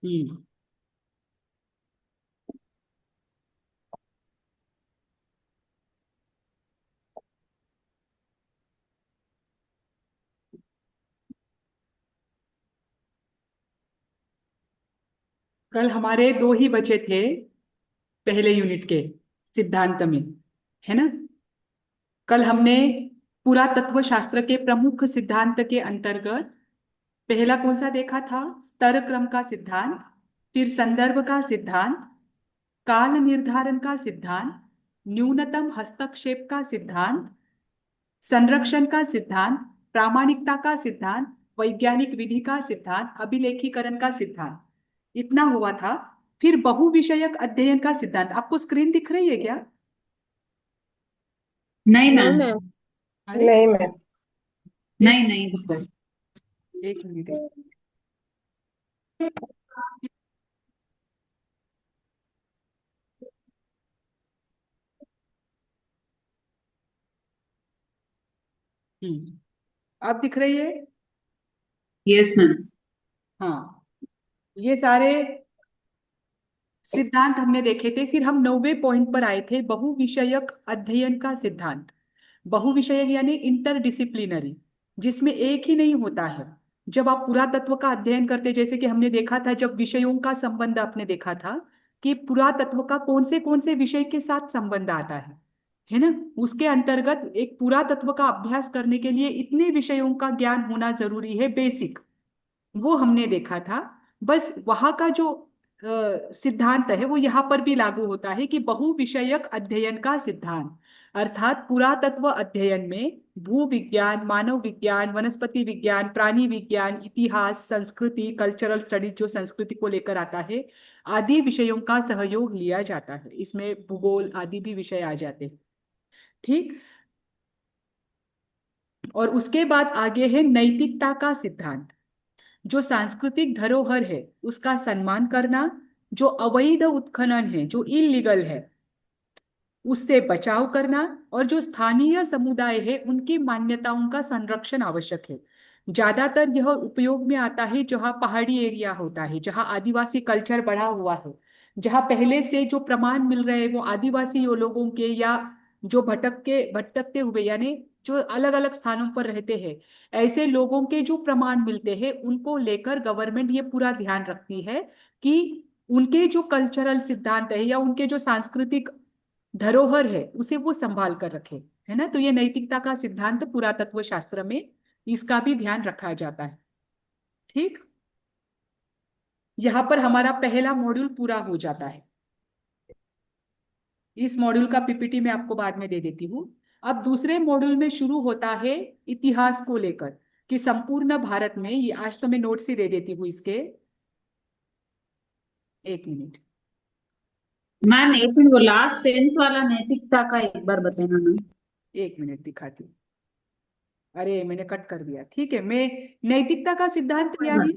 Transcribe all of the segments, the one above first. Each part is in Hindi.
हम्म। कल हमारे दो ही बचे थे पहले यूनिट के सिद्धांत में, है ना। कल हमने पुरातत्व शास्त्र के प्रमुख सिद्धांत के अंतर्गत पहला कौन सा देखा था? स्तर क्रम का सिद्धांत, फिर संदर्भ का सिद्धांत, काल निर्धारण का सिद्धांत, न्यूनतम हस्तक्षेप का सिद्धांत, संरक्षण का सिद्धांत, प्रामाणिकता का सिद्धांत, वैज्ञानिक विधि का सिद्धांत, अभिलेखीकरण का सिद्धांत। इतना हुआ था। फिर बहुविषयक अध्ययन का सिद्धांत। आपको स्क्रीन दिख रही है क्या? नहीं नहीं मैम। मैम। अरे, नहीं मैम। एक नहीं नहीं बिल्कुल। एक मिनट। अब दिख रही है? Yes ma'am. हाँ। ये सारे सिद्धांत हमने देखे थे। फिर हम 9वें पॉइंट पर आए थे, बहुविषयक अध्ययन का सिद्धांत। बहुविषयक यानी इंटरडिसिप्लिनरी, जिसमें एक ही नहीं होता है। जब आप पुरातत्व का अध्ययन करते, जैसे कि हमने देखा था, जब विषयों का संबंध आपने देखा था कि पुरातत्व का कौन से विषय के साथ संबंध आता है ना। उसके अंतर्गत एक पुरातत्व का अभ्यास करने के लिए इतने विषयों का ज्ञान होना जरूरी है, बेसिक। वो हमने देखा था। बस वहां का जो सिद्धांत है वो यहाँ पर भी लागू होता है कि बहुविषयक अध्ययन का सिद्धांत, अर्थात पुरातत्व अध्ययन में भू विज्ञान, मानव विज्ञान, वनस्पति विज्ञान, प्राणी विज्ञान, इतिहास, संस्कृति, कल्चरल स्टडीज जो संस्कृति को लेकर आता है, आदि विषयों का सहयोग लिया जाता है। इसमें भूगोल आदि भी विषय आ जाते हैं। ठीक। और उसके बाद आगे है नैतिकता का सिद्धांत। जो सांस्कृतिक धरोहर है उसका सम्मान करना, जो अवैध उत्खनन है, जो इलीगल है, उससे बचाव करना, और जो स्थानीय समुदाय है उनकी मान्यताओं का संरक्षण आवश्यक है। ज्यादातर यह उपयोग में आता है जहाँ पहाड़ी एरिया होता है, जहाँ आदिवासी कल्चर बढ़ा हुआ है, जहाँ पहले से जो प्रमाण मिल रहे हैं वो आदिवासी लोगों के, या जो भटकते हुए यानी जो अलग अलग स्थानों पर रहते हैं, ऐसे लोगों के जो प्रमाण मिलते हैं उनको लेकर गवर्नमेंट ये पूरा ध्यान रखती है कि उनके जो कल्चरल सिद्धांत है या उनके जो सांस्कृतिक धरोहर है उसे वो संभाल कर रखे, है ना। तो ये नैतिकता का सिद्धांत पुरातत्व शास्त्र में इसका भी ध्यान रखा जाता है। ठीक। यहाँ पर हमारा पहला मॉड्यूल पूरा हो जाता है। इस मॉड्यूल का पीपीटी मैं आपको बाद में दे देती हूँ। अब दूसरे मॉड्यूल में शुरू होता है इतिहास को लेकर, कि संपूर्ण भारत में, ये आज तो मैं नोट्स ही दे देती हूँ इसके। एक मिनट। मैम एक मिनट, वो लास्ट 10th वाला नैतिकता का एक बार बताना मैम। एक मिनट दिखाती हूँ। अरे मैंने कट कर दिया। ठीक है, मैं नैतिकता का सिद्धांत यानी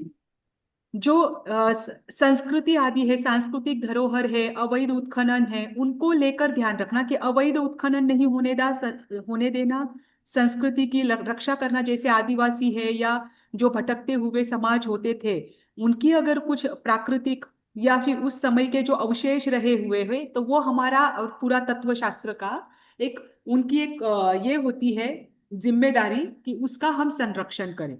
जो संस्कृति आदि है, सांस्कृतिक धरोहर है, अवैध उत्खनन है, उनको लेकर ध्यान रखना कि अवैध उत्खनन नहीं होने देना, संस्कृति की रक्षा करना। जैसे आदिवासी है या जो भटकते हुए समाज होते थे, उनकी अगर कुछ प्राकृतिक या फिर उस समय के जो अवशेष रहे हुए हैं तो वो हमारा पुरातत्व शास्त्र का एक, उनकी एक ये होती है जिम्मेदारी कि उसका हम संरक्षण करें।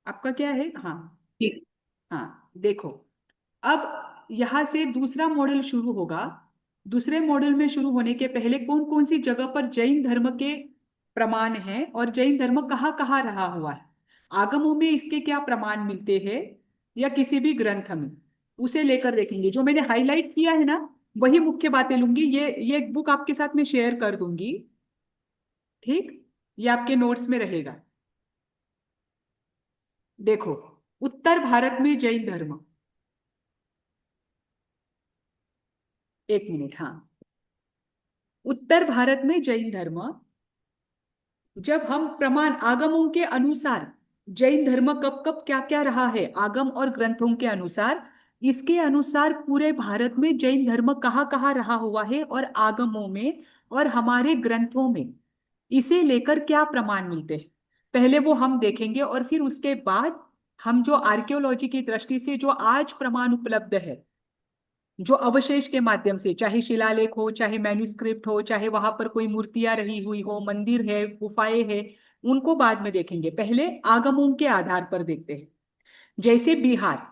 आपका क्या है? हाँ। ठीक। हाँ देखो, अब यहां से दूसरा मॉडल शुरू होगा। दूसरे मॉडल में शुरू होने के पहले कौन कौन सी जगह पर जैन धर्म के प्रमाण हैं और जैन धर्म कहाँ कहाँ रहा हुआ है, आगमों में इसके क्या प्रमाण मिलते हैं, या किसी भी ग्रंथ में, उसे लेकर देखेंगे। जो मैंने हाईलाइट किया है ना, वही मुख्य बातें लूंगी। ये एक बुक आपके साथ में शेयर कर दूंगी। ठीक। ये आपके नोट्स में रहेगा। देखो, उत्तर भारत में जैन धर्म। एक मिनट। हाँ, उत्तर भारत में जैन धर्म, जब हम प्रमाण आगमों के अनुसार, जैन धर्म कब कब क्या क्या रहा है आगम और ग्रंथों के अनुसार, इसके अनुसार पूरे भारत में जैन धर्म कहाँ कहाँ रहा हुआ है और आगमों में और हमारे ग्रंथों में इसे लेकर क्या प्रमाण मिलते हैं, पहले वो हम देखेंगे। और फिर उसके बाद हम जो आर्कियोलॉजी की दृष्टि से जो आज प्रमाण उपलब्ध है, जो अवशेष के माध्यम से, चाहे शिलालेख हो, चाहे मैन्युस्क्रिप्ट हो, चाहे वहां पर कोई मूर्तियां रही हुई हो, मंदिर है, गुफाएं है, उनको बाद में देखेंगे, पहले आगमों के आधार पर देखते हैं। जैसे बिहार,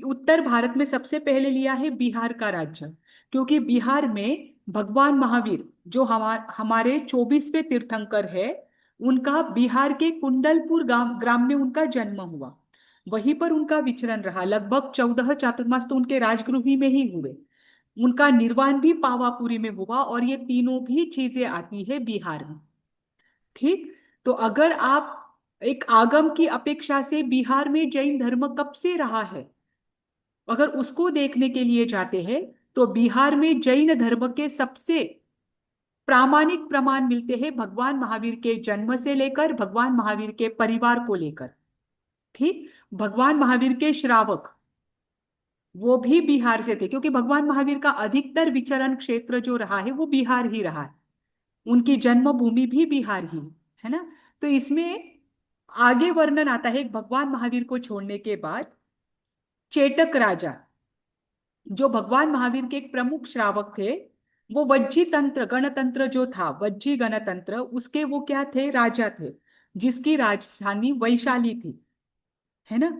उत्तर भारत में सबसे पहले लिया है बिहार का राज्य, क्योंकि बिहार में भगवान महावीर जो हमारे 24वें तीर्थंकर है, उनका बिहार के कुंडलपुर ग्राम में उनका जन्म हुआ। वहीं पर उनका विचरण रहा, लगभग 14 चातुर्मास तो उनके राजगृह ही में ही हुए। उनका निर्वाण भी पावापुरी में हुआ, और ये तीनों भी चीजें आती है बिहार में। ठीक। तो अगर आप एक आगम की अपेक्षा से बिहार में जैन धर्म कब से रहा है, अगर उसको देखने के लिए जाते हैं, तो बिहार में जैन धर्म के सबसे प्रामाणिक प्रमाण मिलते हैं भगवान महावीर के जन्म से लेकर भगवान महावीर के परिवार को लेकर। ठीक। भगवान महावीर के श्रावक वो भी बिहार से थे, क्योंकि भगवान महावीर का अधिकतर विचरण क्षेत्र जो रहा है वो बिहार ही रहा है। उनकी जन्मभूमि भी बिहार ही है ना। तो इसमें आगे वर्णन आता है, भगवान महावीर को छोड़ने के बाद चेटक राजा, जो भगवान महावीर के एक प्रमुख श्रावक थे, वो वज्जी तंत्र गणतंत्र जो था, वज्जी गणतंत्र, उसके वो क्या थे, राजा थे, जिसकी राजधानी वैशाली थी, है ना।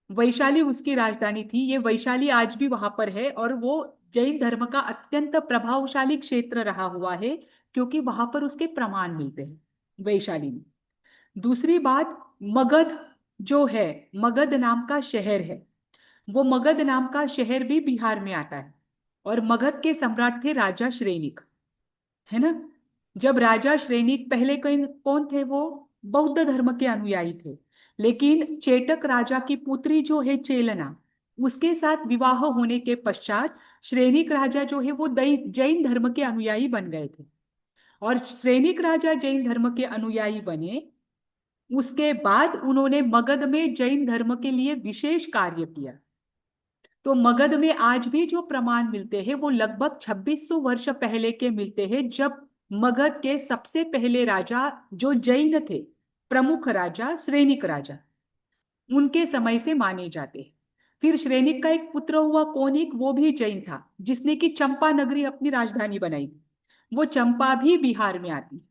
वैशाली उसकी राजधानी थी। ये वैशाली आज भी वहां पर है, और वो जैन धर्म का अत्यंत प्रभावशाली क्षेत्र रहा हुआ है, क्योंकि वहां पर उसके प्रमाण मिलते हैं वैशाली में। दूसरी बात, मगध जो है, मगध नाम का शहर है, वो मगध नाम का शहर भी बिहार में आता है। और मगध के सम्राट थे राजा श्रेनिक, है ना। जब राजा श्रेनिक पहले कौन कौन थे, वो बौद्ध धर्म के अनुयायी थे, लेकिन चेटक राजा की पुत्री जो है चेलना, उसके साथ विवाह होने के पश्चात श्रेनिक राजा जो है वो जैन धर्म के अनुयायी बन गए थे। और श्रेनिक राजा जैन धर्म के अनुयायी बने, उसके बाद उन्होंने मगध में जैन धर्म के लिए विशेष कार्य किया। तो मगध में आज भी जो प्रमाण मिलते हैं वो लगभग 2600 वर्ष पहले के मिलते हैं, जब मगध के सबसे पहले राजा जो जैन थे, प्रमुख राजा श्रेनिक राजा, उनके समय से माने जाते हैं। फिर श्रेनिक का एक पुत्र हुआ कौनिक, वो भी जैन था, जिसने कि चंपा नगरी अपनी राजधानी बनाई। वो चंपा भी बिहार में आती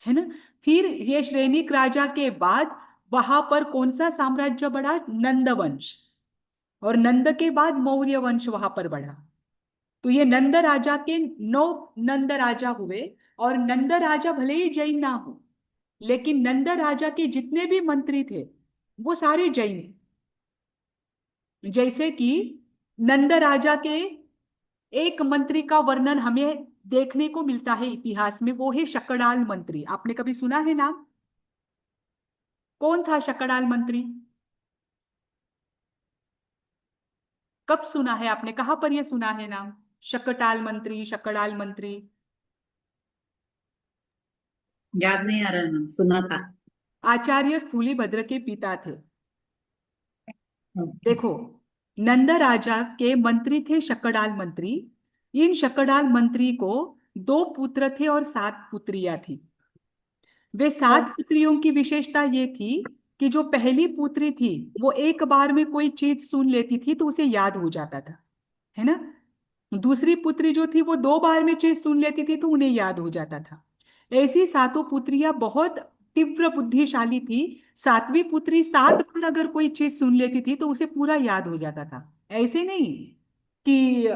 है ना। फिर ये श्रेनिक राजा के बाद वहां पर कौन सा साम्राज्य बढ़ा, नंद वंश, और नंद के बाद मौर्य वंश वहां पर बढ़ा। तो ये नंद राजा के 9 नंद राजा हुए। और नंद राजा भले ही जैन ना हो, लेकिन नंद राजा के जितने भी मंत्री थे वो सारे जैन थे। जैसे कि नंद राजा के एक मंत्री का वर्णन हमें देखने को मिलता है इतिहास में, वो है शकड़ाल मंत्री। आपने कभी सुना है नाम? कौन था शकड़ाल मंत्री? कब सुना है आपने, कहां पर यह सुना है नाम, शकटाल मंत्री, शकड़ाल मंत्री? याद नहीं आ रहा नाम, सुना था। आचार्य स्थूलीभद्र के पिता थे। ओके। देखो, नंद राजा के मंत्री थे शकड़ाल मंत्री। इन शकड़ाल मंत्री को 2 पुत्र थे और 7 पुत्रियां थी। वे 7 पुत्रियों की विशेषता ये थी कि जो पहली पुत्री थी वो एक बार में कोई चीज सुन लेती थी तो उसे याद हो जाता था, है ना। दूसरी पुत्री जो थी वो 2 बार में चीज सुन लेती थी तो उन्हें याद हो जाता था। ऐसी सातों पुत्रियां बहुत तीव्र बुद्धिशाली थी। 7वीं पुत्री 7 बार अगर कोई चीज सुन लेती थी तो उसे पूरा याद हो जाता था। ऐसे नहीं कि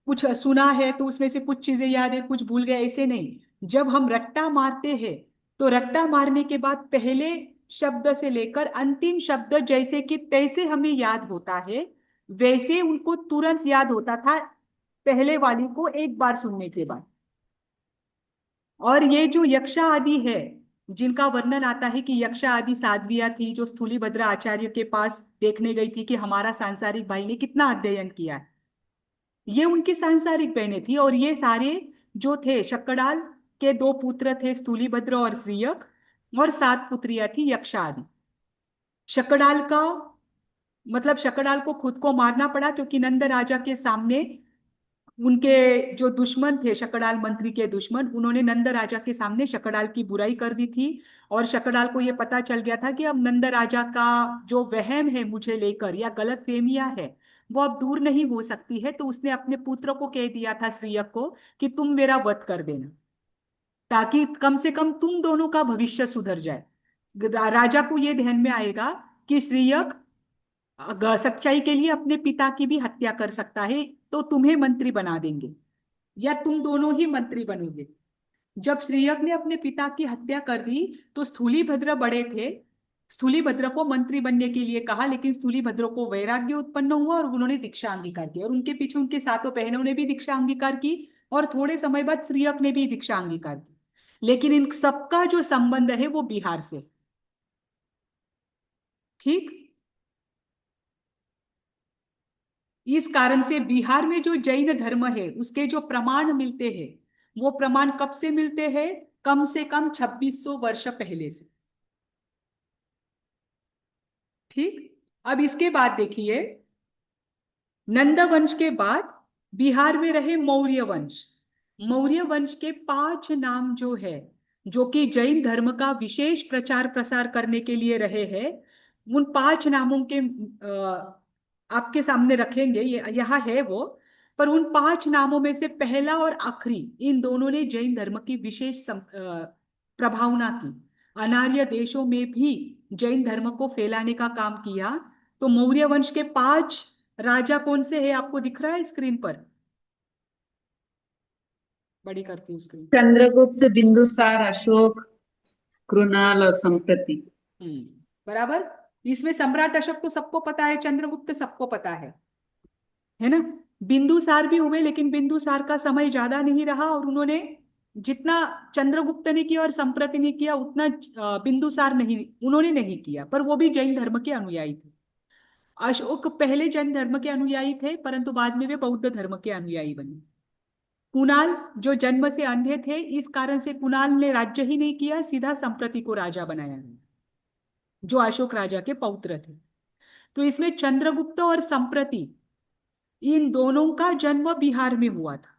कुछ सुना है तो उसमें से कुछ चीजें याद है, कुछ भूल गए, ऐसे नहीं। जब हम रट्टा मारते हैं, तो रट्टा मारने के बाद पहले शब्द से लेकर अंतिम शब्द जैसे कि तैसे हमें याद होता है, वैसे उनको तुरंत याद होता था पहले वाली को एक बार सुनने के बाद। और ये जो यक्षा आदि है, जिनका वर्णन आता है कि यक्षा आदि साध्वियां थी जो स्थूलीभद्र आचार्य के पास देखने गई थी कि हमारा सांसारिक भाई ने कितना अध्ययन किया है, ये उनकी सांसारिक बहनें थी। और ये सारे जो थे, शकड़ाल के 2 पुत्र थे स्थूलीभद्र और श्रीयक, और 7 पुत्रियां थी यक्षा आदि। शकड़ाल का मतलब शकड़ाल को खुद को मारना पड़ा, क्योंकि नंद राजा के सामने उनके जो दुश्मन थे, शकड़ाल मंत्री के दुश्मन, उन्होंने नंद राजा के सामने शकड़ाल की बुराई कर दी थी। और शकड़ाल को यह पता चल गया था कि अब नंद राजा का जो वहम है मुझे लेकर या गलत फहमियां है वो अब दूर नहीं हो सकती है। तो उसने अपने पुत्र को कह दिया था, श्रीयक को, कि तुम मेरा वध कर देना, ताकि कम से कम तुम दोनों का भविष्य सुधर जाए। राजा को यह ध्यान में आएगा कि श्रीयक सच्चाई के लिए अपने पिता की भी हत्या कर सकता है, तो तुम्हें मंत्री बना देंगे या तुम दोनों ही मंत्री बनोगे। जब श्रीयक ने अपने पिता की हत्या कर दी तो स्थूलीभद्र बड़े थे। स्थूलीभद्र को मंत्री बनने के लिए कहा, लेकिन स्थूलीभद्र को वैराग्य उत्पन्न हुआ और उन्होंने दीक्षा अंगीकार की, और उनके पीछे उनके सातों बहनों ने भी दीक्षा अंगीकार की, और थोड़े समय बाद श्रीयक ने भी दीक्षा अंगीकार की। लेकिन इन सबका जो संबंध है वो बिहार से। ठीक। इस कारण से बिहार में जो जैन धर्म है उसके जो प्रमाण मिलते हैं वो प्रमाण कब से मिलते हैं? कम से कम 2600 वर्ष पहले से। ठीक। अब इसके बाद देखिए, नंद वंश के बाद बिहार में रहे मौर्य वंश। मौर्य वंश के 5 नाम जो है, जो कि जैन धर्म का विशेष प्रचार प्रसार करने के लिए रहे हैं, उन 5 नामों के आपके सामने रखेंगे, ये यहाँ है वो। पर उन 5 नामों में से पहला और आखिरी, इन दोनों ने जैन धर्म की विशेष प्रभावना की, अनार्य देशों में भी जैन धर्म को फैलाने का काम किया। तो मौर्य वंश के 5 राजा कौन से हैं? आपको दिख रहा है स्क्रीन पर? बड़ी करती हूँ स्क्रीन। चंद्रगुप्त, बिंदुसार, अशोक, कृणाल और संप्रति। बराबर। इसमें सम्राट अशोक तो सबको पता है, चंद्रगुप्त सबको पता है ना। बिंदुसार भी हुए, लेकिन बिंदुसार का समय ज्यादा नहीं रहा, और उन्होंने जितना चंद्रगुप्त ने किया और संप्रति ने किया उतना बिंदुसार नहीं, उन्होंने नहीं किया। पर वो भी जैन धर्म के अनुयायी थे। अशोक पहले जैन धर्म के अनुयायी थे, परंतु बाद में वे बौद्ध धर्म के अनुयायी बने। कुणाल जो जन्म से अंधे थे, इस कारण से कुणाल ने राज्य ही नहीं किया, सीधा संप्रति को राजा बनाया, जो अशोक राजा के पौत्र थे। तो इसमें चंद्रगुप्त और संप्रति, इन दोनों का जन्म बिहार में हुआ था,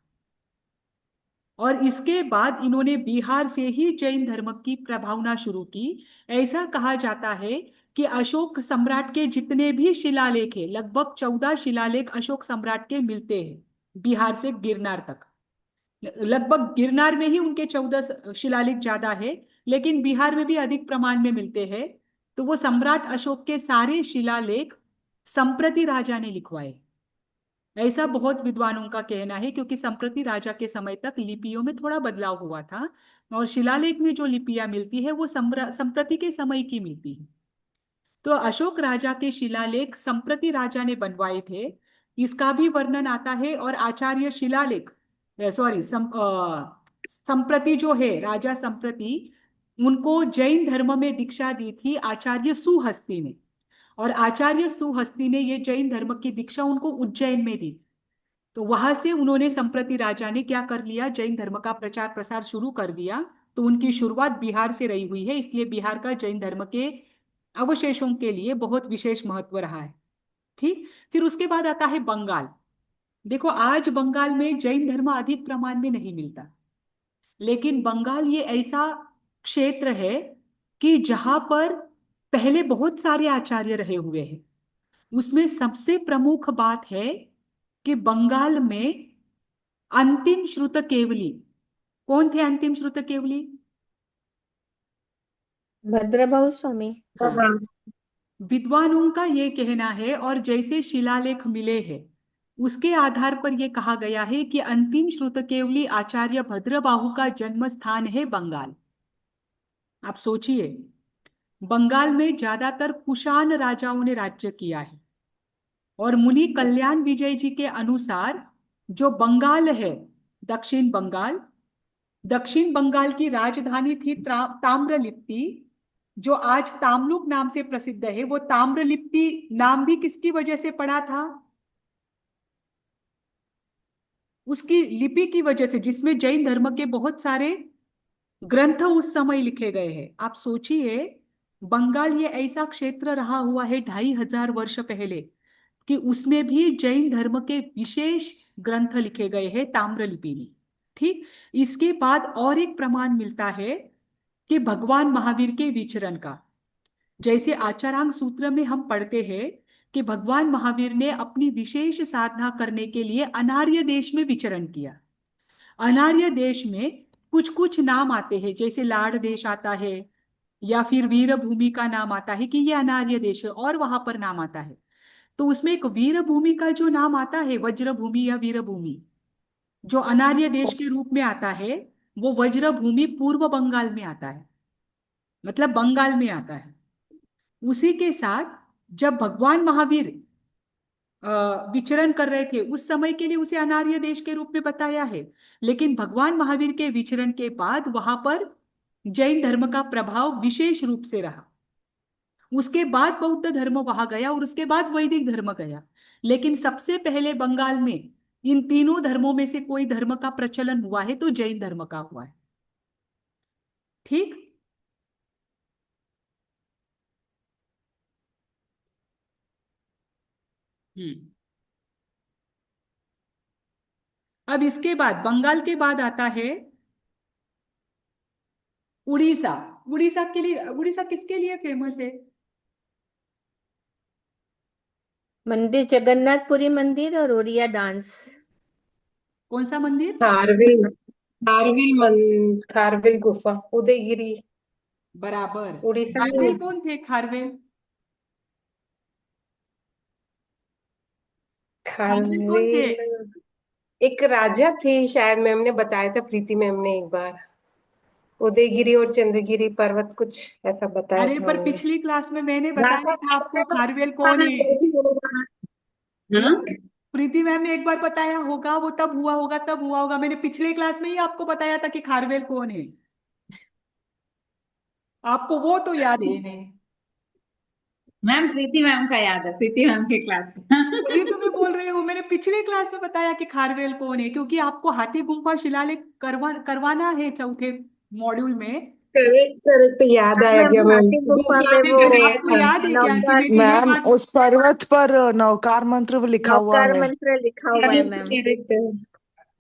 और इसके बाद इन्होंने बिहार से ही जैन धर्म की प्रभावना शुरू की। ऐसा कहा जाता है कि अशोक सम्राट के जितने भी शिलालेख है, लगभग 14 शिलालेख अशोक सम्राट के मिलते हैं बिहार से गिरनार तक। लगभग गिरनार में ही उनके 14 शिलालेख ज्यादा है, लेकिन बिहार में भी अधिक प्रमाण में मिलते हैं। तो वो सम्राट अशोक के सारे शिलालेख संप्रति राजा ने लिखवाए, ऐसा बहुत विद्वानों का कहना है, क्योंकि संप्रति राजा के समय तक लिपियों में थोड़ा बदलाव हुआ था, और शिलालेख में जो लिपियां मिलती है वो संप्रति के समय की मिलती है। तो अशोक राजा के शिलालेख संप्रति राजा ने बनवाए थे, इसका भी वर्णन आता है। और आचार्य शिलालेख, सॉरी, संप्रति जो है, राजा संप्रति, उनको जैन धर्म में दीक्षा दी थी आचार्य सुहस्ती ने, और आचार्य सुहस्ती ने ये जैन धर्म की दीक्षा उनको उज्जैन में दी। तो वहां से उन्होंने, संप्रति राजा ने क्या कर लिया, जैन धर्म का प्रचार प्रसार शुरू कर दिया। तो उनकी शुरुआत बिहार से रही हुई है, इसलिए बिहार का जैन धर्म के अवशेषों के लिए बहुत विशेष महत्व रहा है। ठीक। फिर उसके बाद आता है बंगाल। देखो, आज बंगाल में जैन धर्म अधिक प्रमाण में नहीं मिलता, लेकिन बंगाल ये ऐसा क्षेत्र है कि जहां पर पहले बहुत सारे आचार्य रहे हुए हैं। उसमें सबसे प्रमुख बात है कि बंगाल में अंतिम श्रुत केवली, कौन थे अंतिम श्रुत केवली? भद्रभाऊ स्वामी। हाँ, विद्वानों का ये कहना है, और जैसे शिलालेख मिले हैं उसके आधार पर यह कहा गया है कि अंतिम श्रुत केवली आचार्य भद्रबाहु का जन्म स्थान है बंगाल। आप सोचिए, बंगाल में ज्यादातर कुषाण राजाओं ने राज्य किया है, और मुनि कल्याण विजय जी के अनुसार जो बंगाल है, दक्षिण बंगाल, दक्षिण बंगाल की राजधानी थी ताम्रलिप्ति, जो आज तामलुक नाम से प्रसिद्ध है। वो ताम्रलिप्ति नाम भी किसकी वजह से पड़ा था? उसकी लिपि की वजह से, जिसमें जैन धर्म के बहुत सारे ग्रंथ उस समय लिखे गए हैं। आप सोचिए, बंगाल ये ऐसा क्षेत्र रहा हुआ है 2500 वर्ष पहले, कि उसमें भी जैन धर्म के विशेष ग्रंथ लिखे गए हैं ताम्रलिपि में। ठीक, इसके बाद और एक प्रमाण मिलता है कि भगवान महावीर के विचरण का। जैसे आचारांग सूत्र में हम पढ़ते हैं कि भगवान महावीर ने अपनी विशेष साधना करने के लिए अनार्य देश में विचरण किया। अनार्य देश में कुछ कुछ नाम आते हैं, जैसे लाड़ देश आता है, या फिर वीरभूमि का नाम आता है कि ये अनार्य देश है, और वहां पर नाम आता है। तो उसमें एक वीरभूमि का जो नाम आता है, वज्रभूमि या वीरभूमि, जो अनार्य देश के रूप में आता है, वो वज्रभूमि पूर्व बंगाल में आता है, मतलब बंगाल में आता है। उसी के साथ जब भगवान महावीर विचरण कर रहे थे उस समय के लिए उसे अनार्य देश के रूप में बताया है, लेकिन भगवान महावीर के विचरण के बाद वहां पर जैन धर्म का प्रभाव विशेष रूप से रहा। उसके बाद बौद्ध धर्म वहां गया और उसके बाद वैदिक धर्म गया, लेकिन सबसे पहले बंगाल में इन तीनों धर्मों में से कोई धर्म का प्रचलन हुआ है तो जैन धर्म का हुआ है। ठीक, हम्म। अब इसके बाद, बंगाल के बाद आता है उड़ीसा। उड़ीसा के लिए, उड़ीसा किसके लिए फेमस है? मंदिर जगन्नाथपुरी मंदिर और उड़िया डांस। कौन सा मंदिर? खारवेल खारवेल गुफा उदयगिरी बराबर। उड़ीसा में। खारवेल कौन थे, खारवेल? खारवेल कौन थे? खारवेल एक राजा थे शायद, मैम ने बताया था, प्रीति मैम ने एक बार। उदयगिरी और चंद्रगिरी पर्वत कुछ ऐसा बताया अरे था पर उन्होंने। पिछली क्लास में मैंने राजा बताया था आपको खारवेल खारवेल का कौन नाम है। प्रीति होगा। हाँ, प्रीति मैम ने एक बार बताया होगा, वो तब हुआ होगा, तब हुआ होगा। मैंने पिछले क्लास में ही आपको बताया था कि खारवेल कौन है। आपको वो तो याद है नहीं। मैम प्रीति मैम का याद है, प्रीति मैम के क्लास वही तो मैं बोल रही हूँ, मैंने पिछले क्लास में बताया कि खारवेल कौन है, क्योंकि आपको हाथी गुम्फा शिलालेख करवाना है चौथे मॉड्यूल में। करेक्ट करेक्ट, याद हाँ आया मैम, गया मैम, हाथी गुफा गुफा में में वो बनाया आपको था। याद है क्या कि नौका मैंने ये मैम बात? उस पर्वत पर नवकार मंत्र भी लिखा हुआ नौकार है। मंत्र लिखा हुआ है करेक्ट मैम। Correct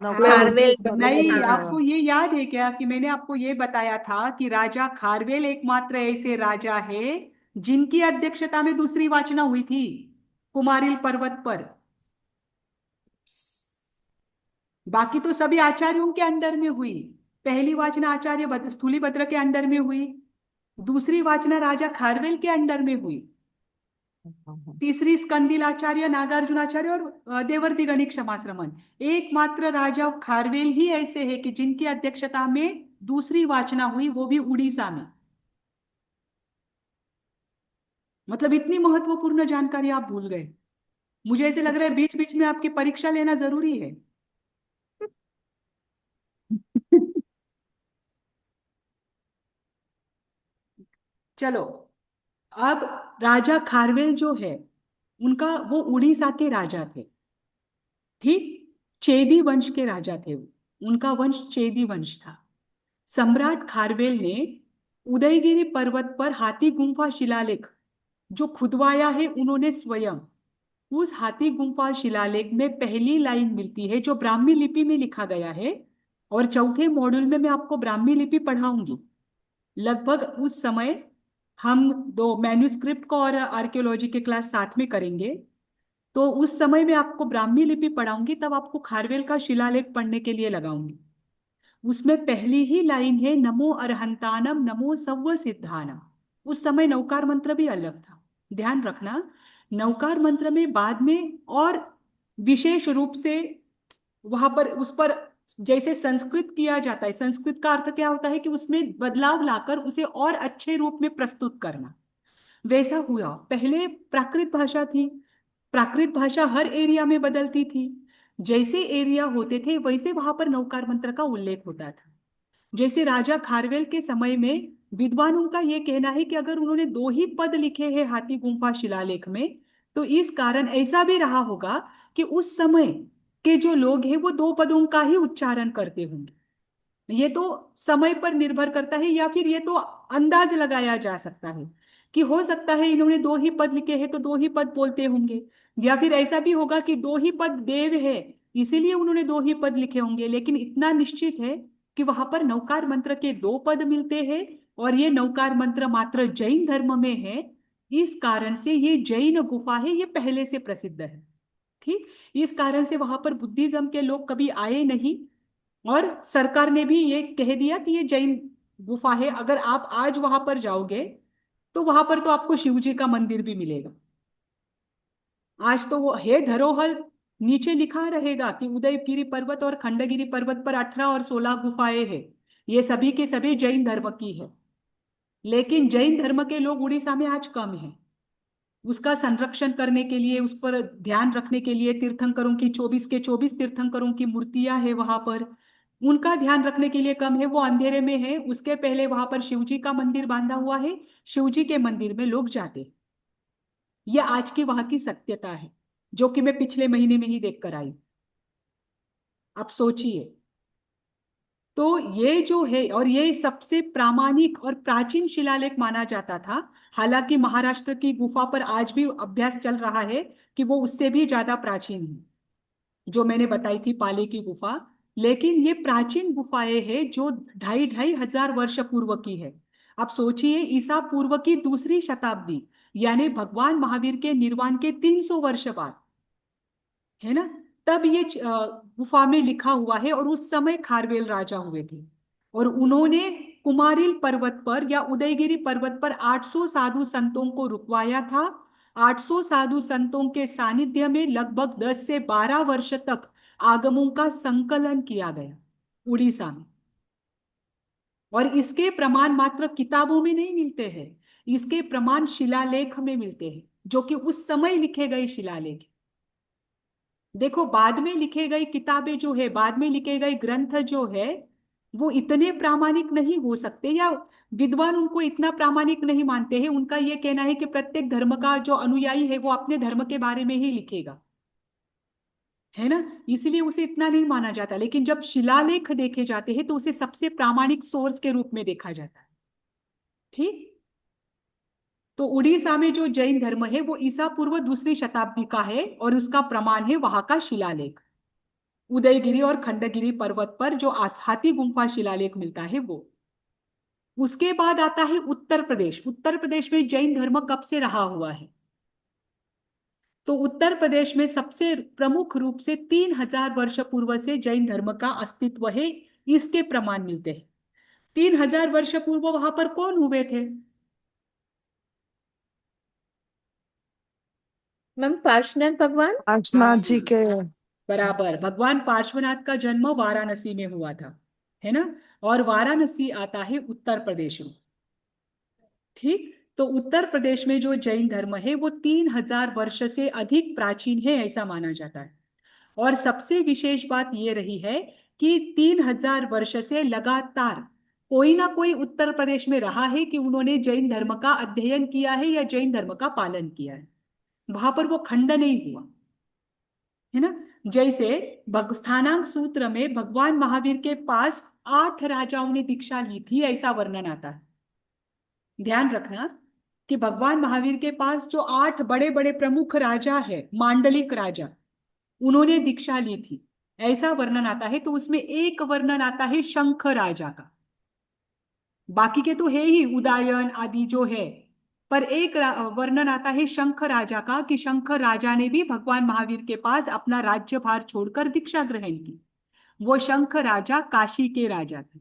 नौकार ma'am. मंत्र खारवेल उस पर्वत पर नहीं, हाँ। लिखा आपको है। ये याद है क्या कि मैंने आपको ये बताया था कि राजा खारवेल एकमात्र ऐसे राजा है जिनकी अध्यक्षता में दूसरी वाचना हुई थी कुमारिल पर्वत पर। बाकी तो सभी आचार्यों के अंडर में हुई। पहली वाचना आचार्य स्थूलीभद्र के अंडर में हुई, दूसरी वाचना राजा खारवेल के अंडर में हुई, तीसरी स्कंदिल आचार्य, नागार्जुन आचार्य और देवर्षि गणिक क्षमाश्रमण। एकमात्र राजा खारवेल ही ऐसे है कि जिनकी अध्यक्षता में दूसरी वाचना हुई, वो भी उड़ीसा में। मतलब इतनी महत्वपूर्ण जानकारी आप भूल गए। मुझे ऐसे लग रहा है बीच बीच में आपकी परीक्षा लेना जरूरी है। चलो, अब राजा खारवेल जो है, उनका वो उड़ीसा के राजा थे। ठीक, चेदी वंश के राजा थे वो, उनका वंश चेदी वंश था। सम्राट खारवेल ने उदयगिरी पर्वत पर हाथी गुम्फा शिलालेख जो खुदवाया है उन्होंने स्वयं, उस हाथी गुम्फा शिलालेख में पहली लाइन मिलती है जो ब्राह्मी लिपि में लिखा गया है। और चौथे मॉड्यूल में मैं आपको ब्राह्मी लिपि पढ़ाऊंगी। लगभग उस समय हम दो मैन्युस्क्रिप्ट को और आर्कियोलॉजी के क्लास साथ में करेंगे, तो उस समय मैं आपको ब्राह्मी लिपि पढ़ाऊंगी, तब आपको खारवेल का शिलालेख पढ़ने के लिए लगाऊंगी। उसमें पहली ही लाइन है, नमो अरहंतानम नमो सव्व सिद्धानम। उस समय नौकार मंत्र भी अलग था, ध्यान रखना। नौकार मंत्र में बाद में और विशेष रूप से वहां पर उस पर जैसे संस्कृत किया जाता है, संस्कृत का अर्थ क्या होता है कि उसमें बदलाव लाकर उसे और अच्छे रूप में प्रस्तुत करना, वैसा हुआ। पहले प्राकृत भाषा थी, प्राकृत भाषा हर एरिया में बदलती थी। जैसे एरिया होते थे वैसे वहां पर नौकार मंत्र का उल्लेख होता था। जैसे राजा खारवेल के समय में विद्वानों का यह कहना है कि अगर उन्होंने दो ही पद लिखे हैं हाथी गुम्फा शिलालेख में, तो इस कारण ऐसा भी रहा होगा कि उस समय के जो लोग हैं वो दो पदों का ही उच्चारण करते होंगे। ये तो समय पर निर्भर करता है, या फिर ये तो अंदाज लगाया जा सकता है कि हो सकता है इन्होंने दो ही पद लिखे हैं तो दो ही पद बोलते होंगे, या फिर ऐसा भी होगा कि दो ही पद देव है इसीलिए उन्होंने दो ही पद लिखे होंगे, लेकिन इतना निश्चित है कि वहां पर नवकार मंत्र के दो पद मिलते हैं, और ये नवकार मंत्र मात्र जैन धर्म में है। इस कारण से ये जैन गुफा है, ये पहले से प्रसिद्ध है। ठीक, इस कारण से वहां पर बुद्धिज्म के लोग कभी आए नहीं, और सरकार ने भी ये कह दिया कि ये जैन गुफा है। अगर आप आज वहां पर जाओगे तो वहां पर तो आपको शिव जी का मंदिर भी मिलेगा। आज तो वो है धरोहर, नीचे लिखा रहेगा कि उदयगिरी पर्वत और खंडगिरी पर्वत पर 18 और 16 गुफाएं हैं। ये सभी के सभी जैन धर्म की है, लेकिन जैन धर्म के लोग उड़ीसा में आज कम हैं। उसका संरक्षण करने के लिए, उस पर ध्यान रखने के लिए तीर्थंकरों की 24 के 24 तीर्थंकरों की मूर्तियां है वहां पर, उनका ध्यान रखने के लिए कम है, वो अंधेरे में है। उसके पहले वहां पर शिव जी का मंदिर बांधा हुआ है, शिव जी के मंदिर में लोग जाते हैं। ये आज की वहां की सत्यता है, जो कि मैं पिछले महीने में ही देख कर आई। आप सोचिए, तो ये जो है, और ये सबसे प्रामाणिक और प्राचीन शिलालेख माना जाता था। हालांकि महाराष्ट्र की गुफा पर आज भी अभ्यास चल रहा है कि वो उससे भी ज्यादा प्राचीन है, जो मैंने बताई थी पाले की गुफा। लेकिन ये प्राचीन गुफाएं हैं जो 2,500 वर्ष पूर्व की है। आप सोचिए, ईसा पूर्व की दूसरी शताब्दी, यानी भगवान महावीर के निर्वाण के 300 वर्ष बाद, है ना, तब ये गुफा में लिखा हुआ है। और उस समय खारवेल राजा हुए थे, और उन्होंने कुमारिल पर्वत पर या उदयगिरी पर्वत पर 800 साधु संतों को रुकवाया था। 800 साधु संतों के सानिध्य में लगभग 10 से 12 वर्ष तक आगमों का संकलन किया गया उड़ीसा में। और इसके प्रमाण मात्र किताबों में नहीं मिलते हैं, इसके प्रमाण शिलालेख में मिलते हैं, जो कि उस समय लिखे गए शिलालेख। देखो, बाद में लिखे गई किताबें जो है, बाद में लिखे गए ग्रंथ जो है, वो इतने प्रामाणिक नहीं हो सकते, या विद्वान उनको इतना प्रामाणिक नहीं मानते हैं। उनका ये कहना है कि प्रत्येक धर्म का जो अनुयायी है वो अपने धर्म के बारे में ही लिखेगा, है ना, इसलिए उसे इतना नहीं माना जाता। लेकिन जब शिलालेख देखे जाते हैं तो उसे सबसे प्रामाणिक सोर्स के रूप में देखा जाता है। ठीक, तो उड़ीसा में जो जैन धर्म है वो ईसा पूर्व दूसरी शताब्दी का है, और उसका प्रमाण है वहां का शिलालेख। उदयगिरी और खंडगिरी पर्वत पर जो हाथी गुम्फा शिलालेख मिलता है वो। उसके बाद आता है उत्तर प्रदेश। उत्तर प्रदेश में जैन धर्म कब से रहा हुआ है? तो उत्तर प्रदेश में सबसे प्रमुख रूप से 3,000 वर्ष पूर्व से जैन धर्म का अस्तित्व है, इसके प्रमाण मिलते हैं। 3,000 वर्ष पूर्व वहां पर कौन हुए थे? मैम पार्श्वनाथ भगवान। अर्चना जी हाँ, के। बराबर, भगवान पार्श्वनाथ का जन्म वाराणसी में हुआ था, है ना, और वाराणसी आता है उत्तर प्रदेश में। ठीक, तो उत्तर प्रदेश में जो जैन धर्म है वो 3,000 वर्ष से अधिक प्राचीन है, ऐसा माना जाता है। और सबसे विशेष बात ये रही है कि 3,000 वर्ष से लगातार कोई ना कोई उत्तर प्रदेश में रहा है कि उन्होंने जैन धर्म का अध्ययन किया है या जैन धर्म का पालन किया है। वहां पर वो खंड नहीं हुआ, है ना। जैसे स्थानांक सूत्र में भगवान महावीर के पास 8 राजाओं ने दीक्षा ली थी, ऐसा वर्णन आता है। ध्यान रखना कि भगवान महावीर के पास जो 8 बड़े बड़े प्रमुख राजा है, मांडलिक राजा, उन्होंने दीक्षा ली थी, ऐसा वर्णन आता है। तो उसमें एक वर्णन आता है शंख राजा का, बाकी के तो है ही उदयन आदि जो है, पर एक वर्णन आता है शंख राजा का, कि शंख राजा ने भी भगवान महावीर के पास अपना राज्यभार छोड़कर दीक्षा ग्रहण की। वो शंख राजा काशी के राजा थे।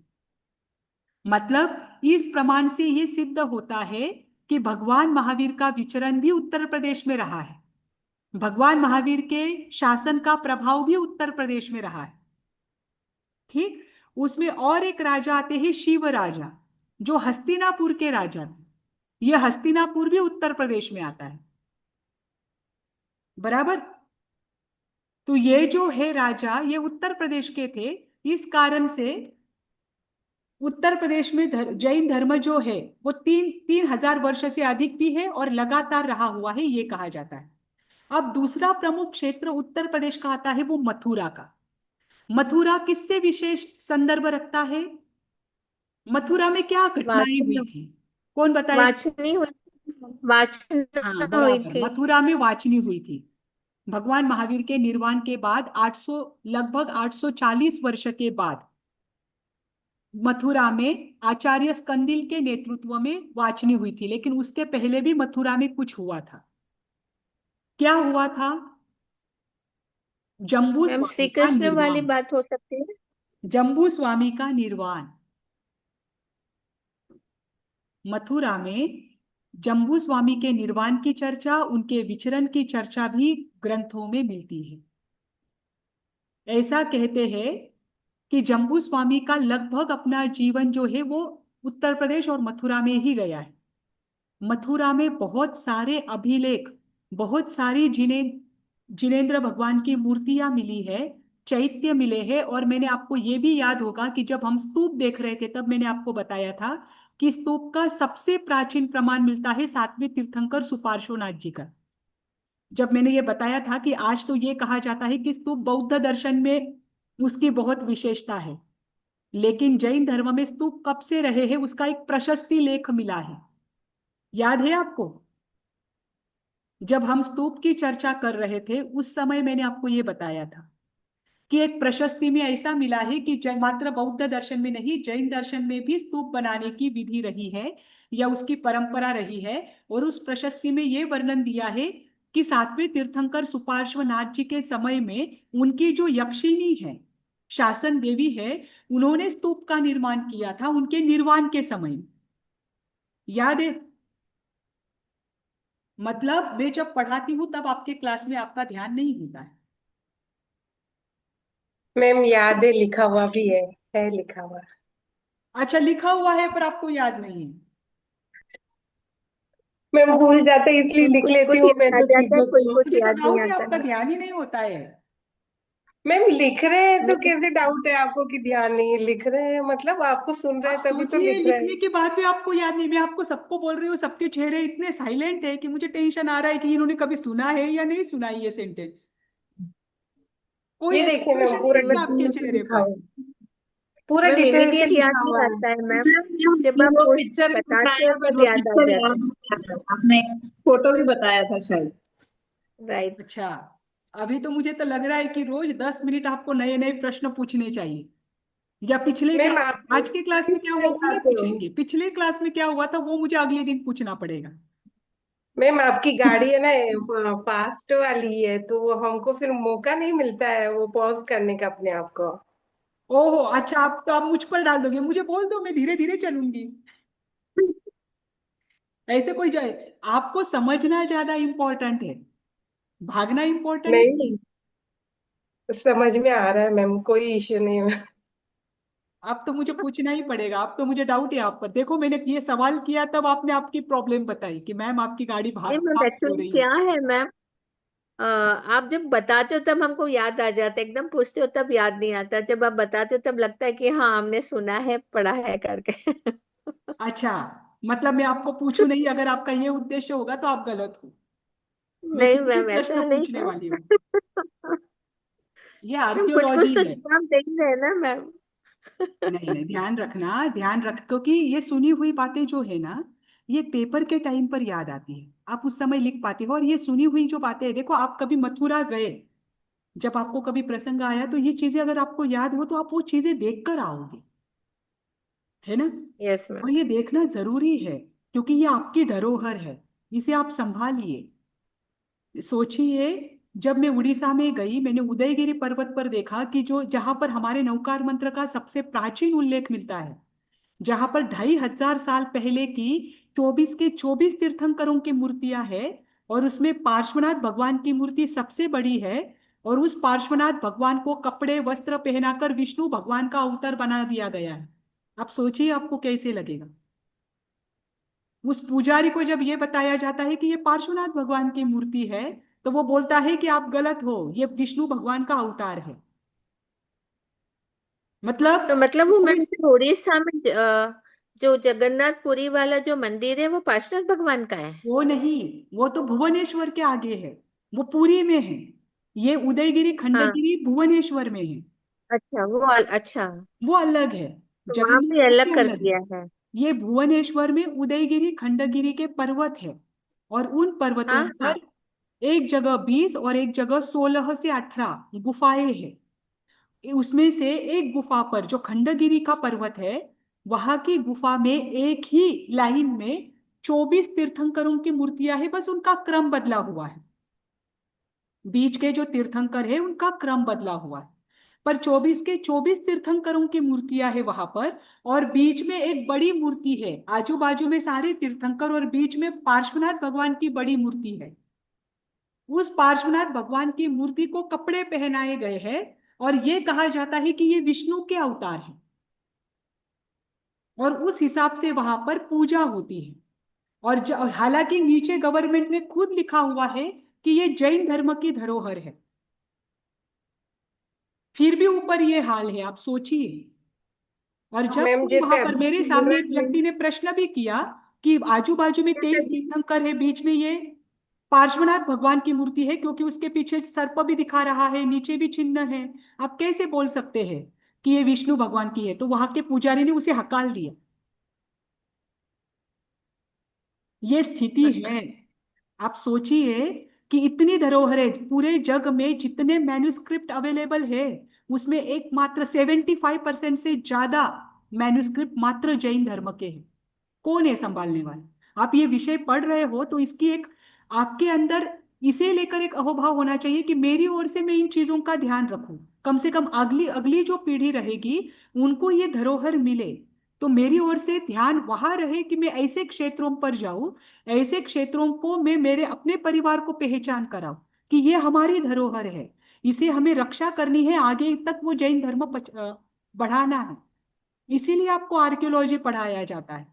मतलब इस प्रमाण से ये सिद्ध होता है कि भगवान महावीर का विचरण भी उत्तर प्रदेश में रहा है, भगवान महावीर के शासन का प्रभाव भी उत्तर प्रदेश में रहा है। ठीक, उसमें और एक राजा आते हैं शिव राजा, जो हस्तिनापुर के राजा थे। यह हस्तिनापुर भी उत्तर प्रदेश में आता है, बराबर। तो ये जो है राजा, ये उत्तर प्रदेश के थे। इस कारण से उत्तर प्रदेश में जैन धर्म जो है वो 3,000 वर्ष से अधिक भी है और लगातार रहा हुआ है, ये कहा जाता है। अब दूसरा प्रमुख क्षेत्र उत्तर प्रदेश का आता है वो मथुरा का। मथुरा किससे विशेष संदर्भ रखता है? मथुरा में क्या घटनाएं हुई वाचन थी? कौन बताए? वाचनी हुई हाँ, वाचना हुई बराबर, थी। मथुरा में वाचनी हुई थी। भगवान महावीर के निर्वाण के बाद 800, लगभग 840 वर्ष के बाद मथुरा में आचार्य स्कंदिल के नेतृत्व में वाचनी हुई थी, लेकिन उसके पहले भी मथुरा में कुछ हुआ था। क्या हुआ था? जम्बू मैम स्वामी श्री का कृष्ण वाली निर्वाण। बात हो सकती है। जम्बू स्वामी का निर्वाण मथुरा में, जम्बू स्वामी के निर्वाण की चर्चा, उनके विचरण की चर्चा भी ग्रंथों में मिलती है। ऐसा कहते हैं कि जम्बू स्वामी का लगभग अपना जीवन जो है वो उत्तर प्रदेश और मथुरा में ही गया है। मथुरा में बहुत सारे अभिलेख, बहुत सारी जिनेंद्र भगवान की मूर्तियां मिली है, चैत्य मिले हैं। और मैंने आपको ये भी याद होगा कि जब हम स्तूप देख रहे थे तब मैंने आपको बताया था कि स्तूप का सबसे प्राचीन प्रमाण मिलता है सातवें तीर्थंकर सुपार्श्वनाथ जी का। जब मैंने ये बताया था कि आज तो ये कहा जाता है कि स्तूप बौद्ध दर्शन में उसकी बहुत विशेषता है, लेकिन जैन धर्म में स्तूप कब से रहे हैं उसका एक प्रशस्ति लेख मिला है। याद है आपको? जब हम स्तूप की चर्चा कर रहे थे उस समय मैंने आपको ये बताया था कि एक प्रशस्ति में ऐसा मिला है कि मात्र बौद्ध दर्शन में नहीं, जैन दर्शन में भी स्तूप बनाने की विधि रही है या उसकी परंपरा रही है। और उस प्रशस्ति में ये वर्णन दिया है कि सातवें तीर्थंकर सुपार्श्वनाथ जी के समय में उनकी जो यक्षिणी है, शासन देवी है, उन्होंने स्तूप का निर्माण किया था उनके निर्वाण के समय में। याद है? मतलब मैं जब पढ़ाती हूँ तब आपके क्लास में आपका ध्यान नहीं होता है। मैम याद है, लिखा हुआ भी है लिखा हुआ। अच्छा, लिखा हुआ है पर आपको याद नहीं है। मैम भूल जाते इसलिए मैम लिख कुछ लेती कुछ हूँ मैं याद आ तो जाता है, चीजों कुछ को। कुछ मुझे तो याद नहीं डाउट है आता आपका है। ध्यान ही नहीं होता है। मैम लिख रहे हैं तो नहीं, कैसे डाउट है आपको कि ध्यान नहीं है? लिख रहे हैं मतलब आपको सुन रहे आप हैं तभी तो सोचिए, लिख रहे लिखने हैं। के बाद भी आपको याद नहीं। मैं आपको सबको बोल रही हूँ, सबके चेहरे इतने साइलेंट है कि मुझे टेंशन आ रहा है कि इन्होंने कभी सुना है या नहीं सुना ये सेंटेंस। कोई ये देखिए मैम, एक्सप्रेशन पूरा नहीं है आपके डिटेल से चेहरे लिखा पर। हुआ है। पूरा मैम डिटेल से इमीडिएट याद लिखा नहीं हुआ है। आता है मैम। मैम जब ये आप वो वो पिक्चर भी बताते हो बताया बट तब वो याद आ पिक्चर जाता याद है। नहीं आता। आपने फोटो भी बताया था शायद। राइट। अच्छा, अभी तो मुझे तो लग रहा है कि रोज 10 मिनट आपको नए नए प्रश्न पूछने चाहिए। या पिछले मैम क्लास, आप आज के क्लास में क्या किस हुआ वो नहीं आते हो? पूछेंगे, पिछले क्लास में क्या हुआ था वो मुझे अगले दिन पूछना पड़ेगा। मैम आपकी गाड़ी है ना फास्ट वाली है, तो वो हमको फिर मौका नहीं मिलता है वो पॉज करने का अपने आप को। ओहो अच्छा, आप तो आप मुझ पर डाल दोगे, मुझे बोल दो मैं धीरे धीरे चलूंगी। ऐसे कोई जाए, आपको समझना ज्यादा इंपॉर्टेंट है, भागना इंपॉर्टेंट नहीं। नहीं, समझ में आ रहा है मैम, कोई इश्यू नहीं है। अब तो मुझे पूछना ही पड़ेगा, अब तो मुझे डाउट है आप पर। देखो मैंने ये सवाल किया तब आपने आपकी प्रॉब्लम बताई कि मैम आपकी गाड़ी नहीं भाग मैम, फास्ट हो एक्चुअली रही है। क्या है मैम, आप जब बताते हो तब हमको याद आ जाता है, एकदम पूछते हो तब याद नहीं आता। जब आप बताते हो तब लगता है कि हाँ हमने सुना है पढ़ा है करके। अच्छा, मतलब मैं आपको पूछूं नहीं, अगर आपका ये उद्देश्य होगा तो आप गलत हो। मैं नहीं कुछ भी मैम, प्रश्न ऐसा नहीं पूछने है। वाली हूँ। ये मैम कुछ कुछ आर्कियोलॉजी तो है। जवाब देंगे है ना मैम। नहीं नहीं, ध्यान रखना, ध्यान रख, क्योंकि ये सुनी हुई बातें जो है ना, ये पेपर के टाइम पर याद आती है, आप उस समय लिख पाते हो। और ये सुनी हुई जो बातें हैं, देखो आप कभी मथुरा गए, जब आपको कभी प्रसंग आया तो ये चीजें अगर आपको याद हो तो आप वो चीजें देख कर आओगे, है ना? Yes ma'am. और ये देखना जरूरी है क्योंकि ये आपकी धरोहर है, इसे आप संभालिए। सोचिए, जब मैं उड़ीसा में गई मैंने उदयगिरी पर्वत पर देखा कि जो जहां पर हमारे नौकार मंत्र का सबसे प्राचीन उल्लेख मिलता है, जहां पर 2500 साल पहले की 24 के 24 तीर्थंकरों की मूर्तियां हैं, और उसमें पार्श्वनाथ भगवान की मूर्ति सबसे बड़ी है। और उस पार्श्वनाथ भगवान को कपड़े वस्त्र पहनाकर विष्णु भगवान का अवतार बना दिया गया है। आप सोचिए आपको कैसे लगेगा। उस पुजारी को जब ये बताया जाता है कि ये पार्श्वनाथ भगवान की मूर्ति है, तो वो बोलता है कि आप गलत हो, ये विष्णु भगवान का अवतार है। मतलब तो मतलब वो मैम सिर्फ उड़ीसा में जो जगन्नाथपुरी वाला जो मंदिर है वो पार्श्वनाथ भगवान का है। वो नहीं, वो तो भुवनेश्वर के आगे है, वो पुरी में है। ये उदयगिरी हाँ। खंडगिरी भुवनेश्वर में है, अच्छा अच्छा। वो अलग है। तो वहां पे अलग जगन्नाथपुरी कर अलग है। दिया है। ये भुवनेश्वर में उदयगिरी खंडगिरी के पर्वत है। और उन पर्वतों हाँ हाँ। पर एक जगह 20 और एक जगह 16 से 18 गुफाएं हैं। उसमें से एक गुफा पर जो खंडगिरी का पर्वत है, वहां की गुफा में एक ही लाइन में 24 तीर्थंकरों की मूर्तियां हैं, बस उनका क्रम बदला हुआ है। बीच के जो तीर्थंकर है उनका क्रम बदला हुआ है, पर 24 के 24 तीर्थंकरों की मूर्तियां है वहां पर। और बीच में एक बड़ी मूर्ति है, आजू बाजू में सारे तीर्थंकर और बीच में पार्श्वनाथ भगवान की बड़ी मूर्ति है। उस पार्श्वनाथ भगवान की मूर्ति को कपड़े पहनाए गए हैं और ये कहा जाता है कि ये विष्णु के अवतार हैं, और उस हिसाब से वहां पर पूजा होती है। और हालांकि नीचे गवर्नमेंट ने खुद लिखा हुआ है कि ये जैन धर्म की धरोहर है, फिर भी ऊपर ये हाल है, आप सोचिए। और जब मैम कोई वहां जैसे पर, अभी मेरे सामने एक व्यक्ति ने प्रश्न भी किया कि आजू बाजू में 23 जैसे तीर्थंकर है, बीच में ये पार्श्वनाथ भगवान की मूर्ति है, क्योंकि उसके पीछे सर्प भी दिखा रहा है, नीचे भी चिन्ह है, आप कैसे बोल सकते हैं कि ये विष्णु भगवान की है? तो वहां के पुजारी ने उसे हकाल दिया। ये स्थिति है। आप सोचिए कि इतनी धरोहरें पूरे जग में, जितने मैन्युस्क्रिप्ट अवेलेबल है उसमें एकमात्र 75% से ज्यादा मैन्युस्क्रिप्ट मात्र जैन धर्म के हैं। कौन है संभालने वाला? आप ये विषय पढ़ रहे हो तो इसकी एक आपके अंदर इसे लेकर एक अहोभाव होना चाहिए कि मेरी ओर से मैं इन चीजों का ध्यान रखूं, कम से कम अगली अगली जो पीढ़ी रहेगी उनको ये धरोहर मिले। तो मेरी ओर से ध्यान वहां रहे कि मैं ऐसे क्षेत्रों पर जाऊं, ऐसे क्षेत्रों को मैं मेरे अपने परिवार को पहचान कराऊं कि ये हमारी धरोहर है, इसे हमें रक्षा करनी है, आगे तक वो जैन धर्म बढ़ाना है। इसीलिए आपको आर्कियोलॉजी पढ़ाया जाता है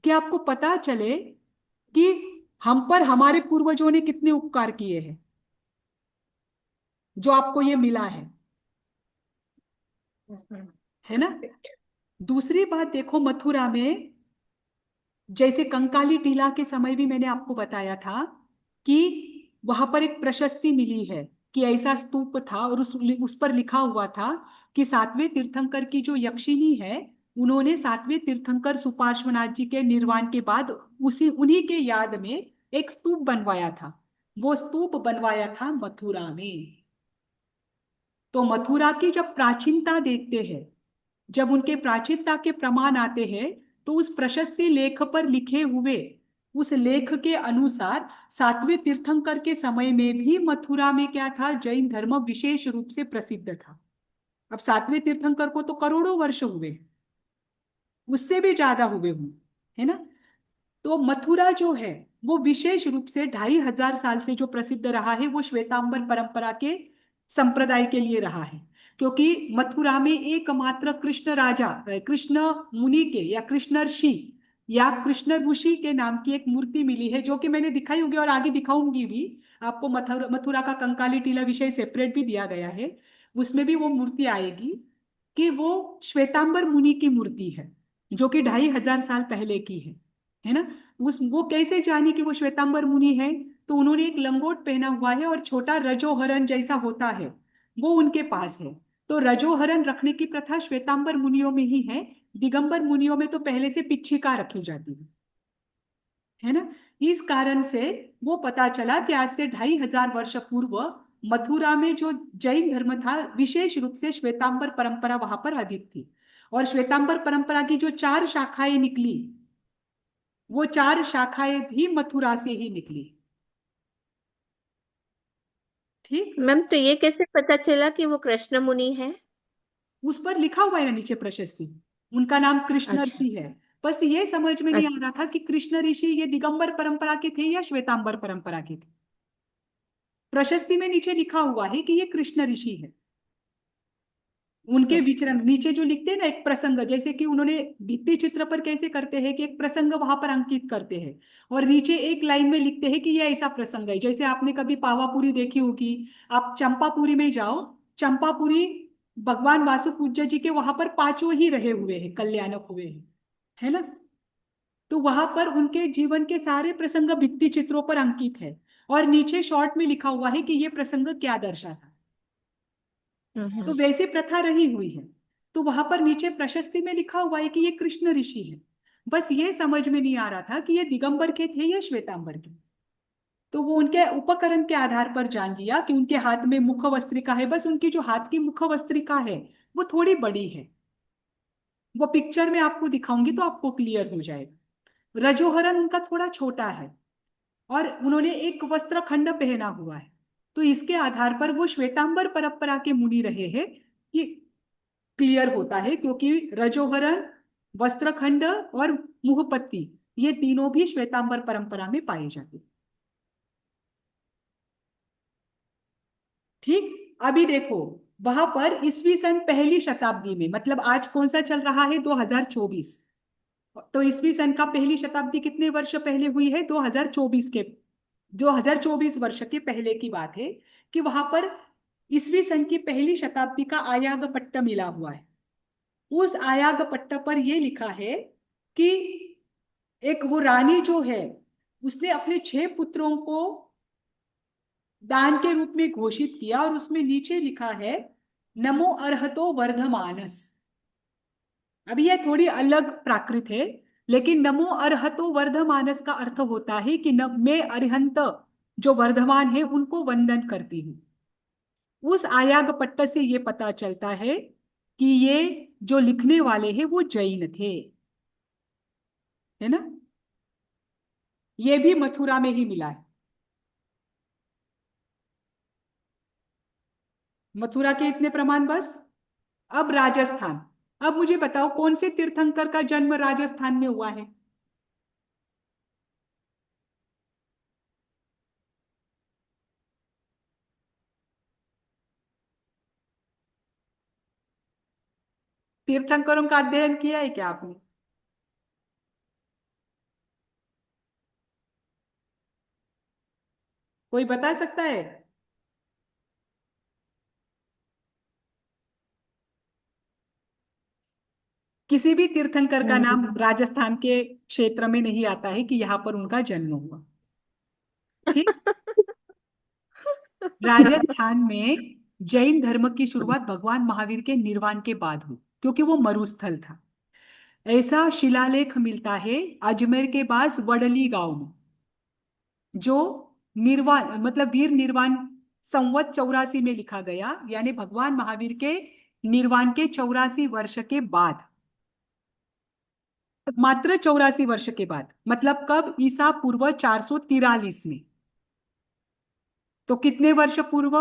कि आपको पता चले कि हम पर हमारे पूर्वजों ने कितने उपकार किए हैं, जो आपको ये मिला है ना। दूसरी बात देखो, मथुरा में जैसे कंकाली टीला के समय भी मैंने आपको बताया था कि वहां पर एक प्रशस्ति मिली है कि ऐसा स्तूप था, और उस पर लिखा हुआ था कि सातवें तीर्थंकर की जो यक्षिनी है, उन्होंने सातवें तीर्थंकर सुपार्श्वनाथ जी के निर्वाण के बाद उसी उन्हीं के याद में एक स्तूप बनवाया था। वो स्तूप बनवाया था मथुरा में। तो मथुरा की जब प्राचीनता देखते हैं, जब उनके प्राचीनता के प्रमाण आते हैं, तो उस प्रशस्ति लेख पर लिखे हुए उस लेख के अनुसार सातवें तीर्थंकर के समय में भी मथुरा में क्या था, जैन धर्म विशेष रूप से प्रसिद्ध था। अब सातवें तीर्थंकर को तो करोड़ों वर्ष हुए, उससे भी ज्यादा हुए हों, है ना। तो मथुरा जो है वो विशेष रूप से 2500 साल से जो प्रसिद्ध रहा है वो श्वेतांबर परंपरा के संप्रदाय के लिए रहा है। क्योंकि मथुरा में एकमात्र कृष्ण राजा, कृष्ण मुनि के या कृष्ण ऋषि या कृष्ण ऋषि के नाम की एक मूर्ति मिली है, जो कि मैंने दिखाई होगी और आगे दिखाऊंगी भी आपको। मथुरा का कंकाली टीला विषय सेपरेट भी दिया गया है, उसमें भी वो मूर्ति आएगी कि वो श्वेतांबर मुनि की मूर्ति है, जो कि 2500 साल पहले की है ना। उस वो कैसे जानी कि वो श्वेतांबर मुनि है? तो उन्होंने एक लंगोट पहना हुआ है और छोटा रजोहरण जैसा होता है वो उनके पास है। तो रजोहरण रखने की प्रथा श्वेतांबर मुनियों में ही है, दिगंबर मुनियों में तो पहले से पिच्छिका रखी जाती है ना। इस कारण से वो पता चला कि आज से 2500 पूर्व मथुरा में जो जैन धर्म था, विशेष रूप से श्वेतांबर परंपरा वहां पर अधिक थी। और श्वेतांबर परंपरा की जो 4 शाखाएं निकली, वो 4 शाखाएं भी मथुरा से ही निकली। ठीक। मैम, तो ये कैसे पता चला कि वो कृष्ण मुनि है? उस पर लिखा हुआ है ना नीचे प्रशस्ति, उनका नाम कृष्ण अच्छा। ऋषि है। बस ये समझ में नहीं अच्छा। आ रहा था कि कृष्ण ऋषि ये दिगंबर परंपरा के थे या श्वेतांबर परंपरा के थे। प्रशस्ति में नीचे लिखा हुआ है कि ये कृष्ण ऋषि है। उनके विचरण नीचे जो लिखते हैं ना, एक प्रसंग, जैसे कि उन्होंने भित्ति चित्र पर कैसे करते हैं कि एक प्रसंग वहां पर अंकित करते हैं और नीचे एक लाइन में लिखते हैं कि ये ऐसा प्रसंग है। जैसे आपने कभी पावापुरी देखी होगी, आप चंपापुरी में जाओ, चंपापुरी भगवान वासुपूज्य जी के वहां पर 5 ही रहे हुए हैं, कल्याणक हुए हैं, है ना। तो वहां पर उनके जीवन के सारे प्रसंग भित्ति चित्रों पर अंकित है और नीचे शॉर्ट में लिखा हुआ है कि ये प्रसंग क्या दर्शाता। तो वैसे प्रथा रही हुई है। तो वहां पर नीचे प्रशस्ति में लिखा हुआ है कि ये कृष्ण ऋषि है। बस ये समझ में नहीं आ रहा था कि ये दिगंबर के थे या श्वेतांबर के। तो वो उनके उपकरण के आधार पर जान लिया कि उनके हाथ में मुख वस्त्रिका है, बस उनकी जो हाथ की मुख वस्त्रिका है वो थोड़ी बड़ी है। वो पिक्चर में आपको दिखाऊंगी तो आपको क्लियर हो जाएगा। रजोहरण उनका थोड़ा छोटा है और उन्होंने एक वस्त्र खंड पहना हुआ है। तो इसके आधार पर वो श्वेतांबर परंपरा के मुनि रहे हैं, कि क्लियर होता है, क्योंकि रजोहरण, वस्त्रखंड और मुहपत्ति ये तीनों भी श्वेतांबर परंपरा में पाए जाते हैं। ठीक, अभी देखो वहां पर ईसवी सन पहली शताब्दी में, मतलब आज कौन सा चल रहा है, 2024, तो ईसवी सन का पहली शताब्दी कितने वर्ष पहले हुई है, 2024 के, 2024 वर्ष के पहले की बात है, कि वहां पर ईसवी सन की पहली शताब्दी का आयाग पट्ट मिला हुआ है। उस आयाग पट्ट पर यह लिखा है कि एक वो रानी जो है उसने अपने 6 पुत्रों को दान के रूप में घोषित किया, और उसमें नीचे लिखा है नमो अर्हतो वर्धमानस। अभी यह थोड़ी अलग प्राकृत है, लेकिन नमो अर्हतो वर्धमानस का अर्थ होता है कि मैं अरिहंत जो वर्धमान है उनको वंदन करती हूँ। उस आयाग पट्ट से ये पता चलता है कि ये जो लिखने वाले हैं वो जैन थे, है ना। ये भी मथुरा में ही मिला है, मथुरा के इतने प्रमाण बस। अब राजस्थान, अब मुझे बताओ कौन से तीर्थंकर का जन्म राजस्थान में हुआ है। तीर्थंकरों का अध्ययन किया है क्या आपने? कोई बता सकता है? किसी भी तीर्थंकर का नाम राजस्थान के क्षेत्र में नहीं आता है कि यहाँ पर उनका जन्म हुआ। ठीक, राजस्थान में जैन धर्म की शुरुआत भगवान महावीर के निर्वाण के बाद हुई, क्योंकि वो मरुस्थल था। ऐसा शिलालेख मिलता है अजमेर के पास वडली गांव में, जो निर्वाण मतलब वीर निर्वाण संवत 84 में लिखा गया, यानी भगवान महावीर के निर्वाण के 84 वर्ष के बाद, मात्र 84 वर्ष के बाद, मतलब कब, ईसा पूर्व 443 में। तो कितने वर्ष पूर्व,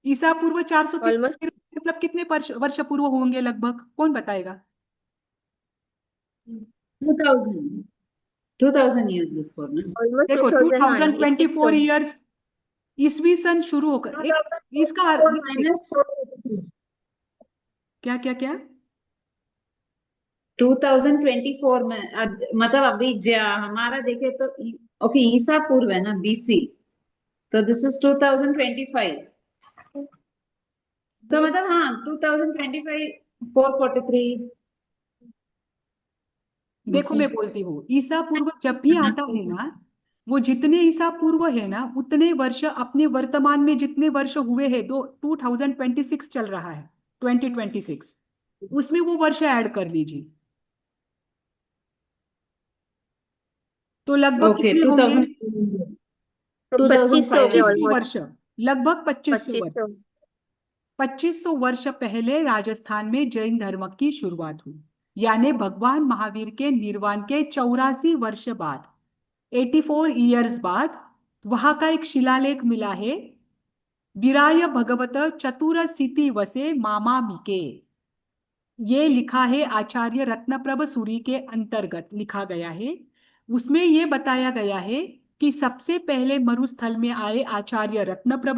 ईसा पूर्व 443 ऑलमोस्ट मतलब कितने वर्ष पूर्व होंगे लगभग, कौन बताएगा? 2000 2000 years before, ना? ऑलमोस्ट देखो 2001 2024 ईयर्स ईसवी सन शुरू होकर इसका minus 483 क्या क्या क्या 2024 में मतलब अभी हमारा देखे तो ओके ईसा पूर्व है ना, बीसी, तो दिस इज 2025, तो मतलब हाँ 2025 443। देखो मैं बोलती हूँ, ईसा पूर्व जब भी आता है ना, वो जितने ईसा पूर्व है ना उतने वर्ष अपने वर्तमान में जितने वर्ष हुए हैं, 2026 चल रहा है, 2026, उसमें वो वर्ष ऐड कर लीजिए, तो लगभग ओके कितने होंगे, 25 हो गए 2500 ऑलमोस्ट, वर्ष, लगभग 2500 वर्ष। 25 2500 वर्ष पहले राजस्थान में जैन धर्म की शुरुआत हुई, यानी भगवान महावीर के निर्वाण के 84 वर्ष बाद, 84 ईयर्स बाद, वहां का एक शिलालेख मिला है, विराय भगवत चतुरशीति वसे मामा मिके। ये लिखा है आचार्य रत्नप्रभ सूरी के अंतर्गत लिखा गया है। उसमें ये बताया गया है कि सबसे पहले मरुस्थल में आए आचार्य रत्नप्रभ